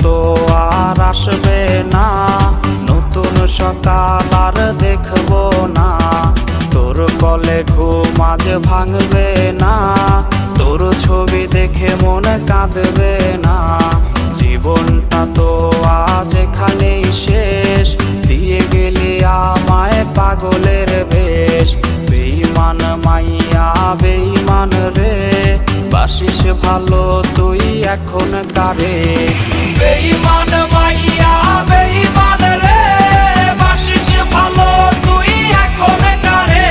তো আর আসবে না, নতুন সকাল আর দেখবো না। তোর কলে ঘুম আজ ভাঙবে না, তোর ছবি দেখে মন কাঁদবে না। জীবনটা তো আজ এখানেই শেষ, দিয়ে গেলি আমায় পাগলের বেশ। বেঈমান মাইয়া বেঈমান রে, বাসিস ভালো তুই এখন কারে। বেঈমান মাইয়া বেঈমান রে, বাসিস ভালো তুই এখন কারে।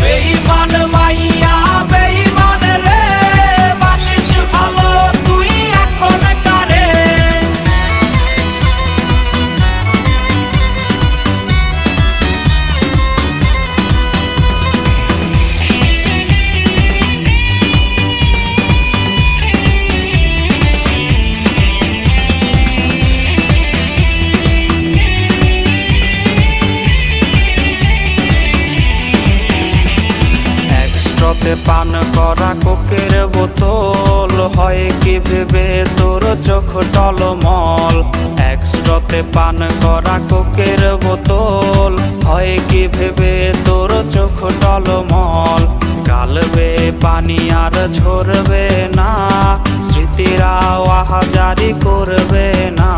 বেঈমান মাইয়া বেঈমান রে, বাসিস ভালো তুই এখন কারে। একস্ট্রাতে পান করা কোকের বোতল, হয় কি ভেবে তোর চোখ টলমল। একস্ট্রাতে পান করা কোকের বোতল, হয় কি ভেবে তোর চোখ টলমল। গালবে পানি আর ঝরবে না, স্মৃতিরা আহাজারি করবে না।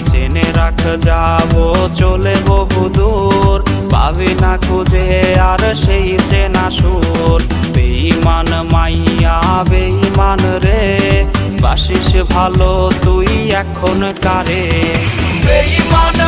জেনে রাখ যাবো চলে বহুদূর, পাবি না খুঁজে আর সেই চেনা সুর। বেঈমান মাইয়া বেঈমান রে, বাসিস ভালো তুই এখন কারে। বেঈমান